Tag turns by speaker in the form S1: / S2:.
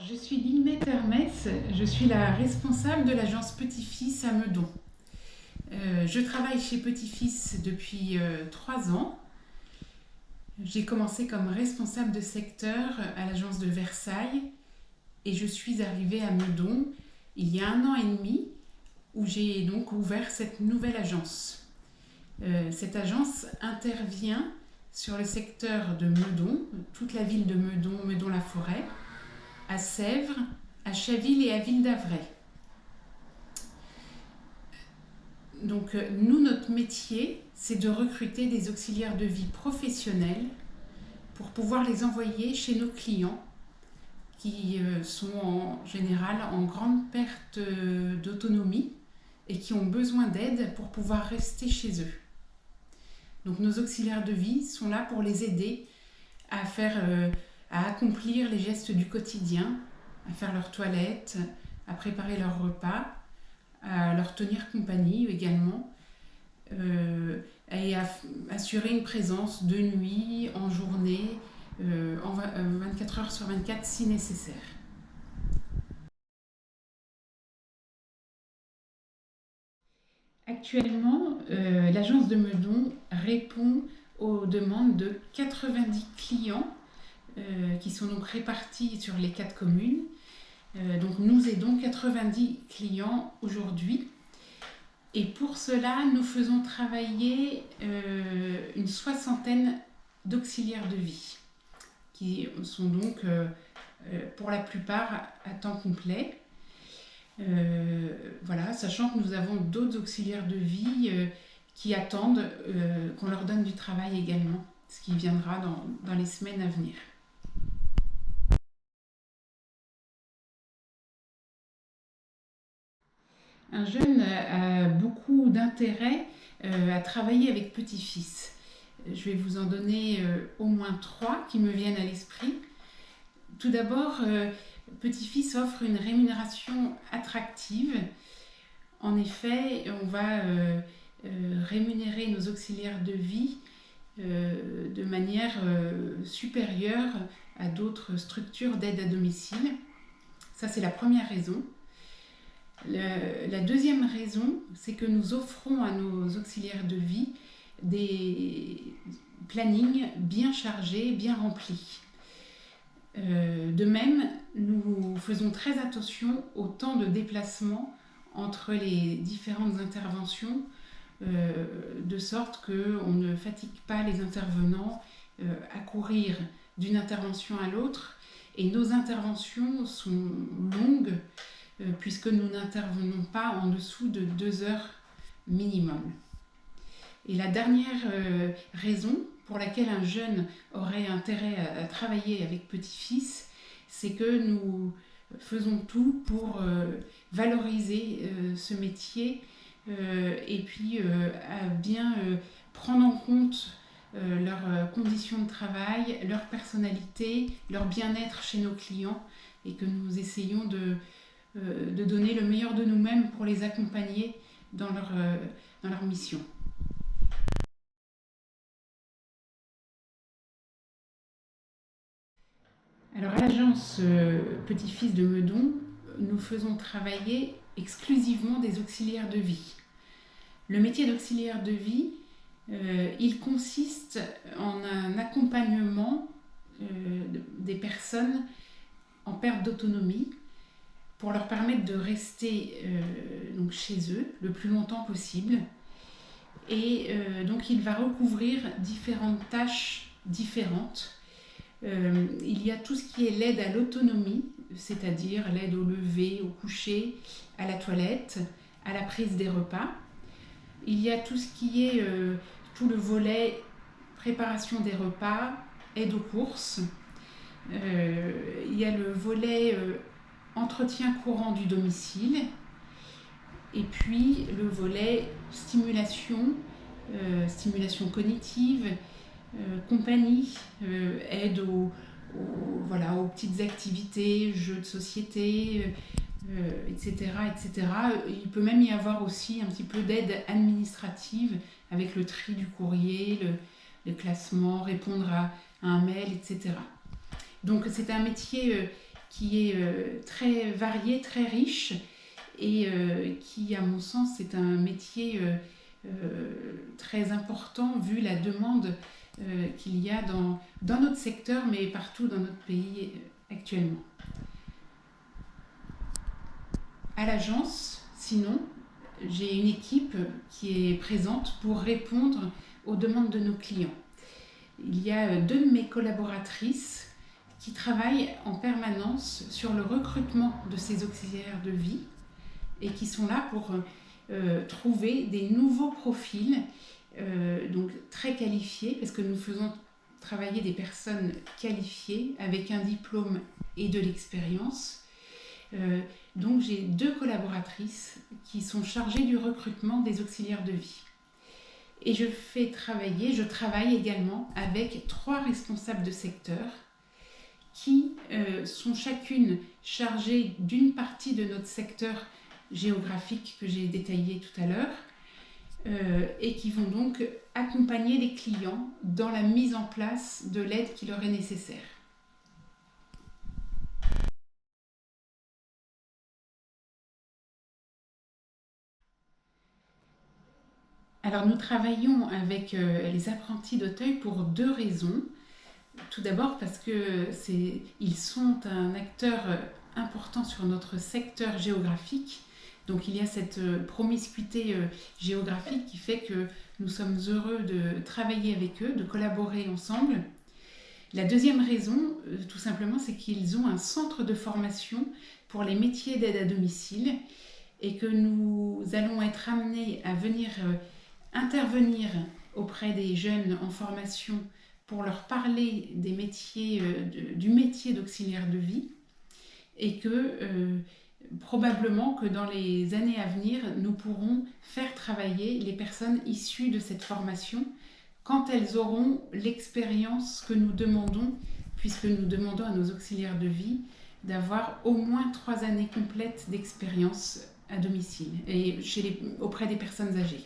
S1: Je suis Linette Hermès, je suis la responsable de l'agence Petit-Fils à Meudon. Je travaille chez Petit-Fils depuis 3 ans. J'ai commencé comme responsable de secteur à l'agence de Versailles et je suis arrivée à Meudon il y a 1 an et demi où j'ai donc ouvert cette nouvelle agence. Cette agence intervient sur le secteur de Meudon, toute la ville de Meudon, Meudon-la-Forêt, à Sèvres, à Chaville et à Ville-d'Avray. Donc nous, notre métier, c'est de recruter des auxiliaires de vie professionnels pour pouvoir les envoyer chez nos clients qui sont en général en grande perte d'autonomie et qui ont besoin d'aide pour pouvoir rester chez eux. Donc nos auxiliaires de vie sont là pour les aider à accomplir les gestes du quotidien, à faire leur toilette, à préparer leur repas, à leur tenir compagnie également, et à assurer une présence de nuit, en journée, 24 heures sur 24 si nécessaire. Actuellement, l'agence de Meudon répond aux demandes de 90 clients qui sont donc répartis sur les 4 communes. Donc nous aidons 90 clients aujourd'hui. Et pour cela, nous faisons travailler une soixantaine d'auxiliaires de vie, qui sont donc pour la plupart à temps complet. Voilà, sachant que nous avons d'autres auxiliaires de vie qui attendent qu'on leur donne du travail également, ce qui viendra dans les semaines à venir. Un jeune a beaucoup d'intérêt à travailler avec Petit-Fils. Je vais vous en donner au moins 3 qui me viennent à l'esprit. Tout d'abord, Petit-Fils offre une rémunération attractive. En effet, on va rémunérer nos auxiliaires de vie de manière supérieure à d'autres structures d'aide à domicile. Ça, c'est la première raison. La deuxième raison, c'est que nous offrons à nos auxiliaires de vie des plannings bien chargés, bien remplis. De même, nous faisons très attention au temps de déplacement entre les différentes interventions, de sorte qu'on ne fatigue pas les intervenants à courir d'une intervention à l'autre. Et nos interventions sont longues, puisque nous n'intervenons pas en dessous de 2 heures minimum. Et la dernière raison pour laquelle un jeune aurait intérêt à travailler avec Petit-Fils, c'est que nous faisons tout pour valoriser ce métier et puis à bien prendre en compte leurs conditions de travail, leur personnalité, leur bien-être chez nos clients, et que nous essayons de donner le meilleur de nous-mêmes pour les accompagner dans leur mission. Alors à l'agence Petit-Fils de Meudon, nous faisons travailler exclusivement des auxiliaires de vie. Le métier d'auxiliaire de vie, il consiste en un accompagnement des personnes en perte d'autonomie, pour leur permettre de rester donc chez eux le plus longtemps possible. Et donc il va recouvrir différentes tâches différentes. Il y a tout ce qui est l'aide à l'autonomie, c'est-à-dire l'aide au lever, au coucher, à la toilette, à la prise des repas. Il y a tout ce qui est tout le volet préparation des repas, aide aux courses. Il y a le volet entretien courant du domicile, et puis le volet stimulation, stimulation cognitive, compagnie, aide aux petites activités, jeux de société, etc., etc. Il peut même y avoir aussi un petit peu d'aide administrative avec le tri du courrier, le classement, répondre à un mail, etc. Donc c'est un métier qui est très varié, très riche et qui, à mon sens, est un métier très important vu la demande qu'il y a dans notre secteur, mais partout dans notre pays actuellement. À l'agence, sinon, j'ai une équipe qui est présente pour répondre aux demandes de nos clients. Il y a 2 de mes collaboratrices qui travaillent en permanence sur le recrutement de ces auxiliaires de vie et qui sont là pour trouver des nouveaux profils, donc très qualifiés, parce que nous faisons travailler des personnes qualifiées avec un diplôme et de l'expérience. Donc j'ai 2 collaboratrices qui sont chargées du recrutement des auxiliaires de vie. Et je travaille également avec 3 responsables de secteur qui sont chacune chargées d'une partie de notre secteur géographique que j'ai détaillé tout à l'heure et qui vont donc accompagner les clients dans la mise en place de l'aide qui leur est nécessaire. Alors nous travaillons avec les apprentis d'Auteuil pour 2 raisons. Tout d'abord parce qu'ils sont un acteur important sur notre secteur géographique. Donc il y a cette promiscuité géographique qui fait que nous sommes heureux de travailler avec eux, de collaborer ensemble. La deuxième raison, tout simplement, c'est qu'ils ont un centre de formation pour les métiers d'aide à domicile et que nous allons être amenés à venir intervenir auprès des jeunes en formation pour leur parler des métiers, du métier d'auxiliaire de vie et que probablement que dans les années à venir, nous pourrons faire travailler les personnes issues de cette formation quand elles auront l'expérience que nous demandons, puisque nous demandons à nos auxiliaires de vie d'avoir au moins 3 années complètes d'expérience à domicile et auprès des personnes âgées.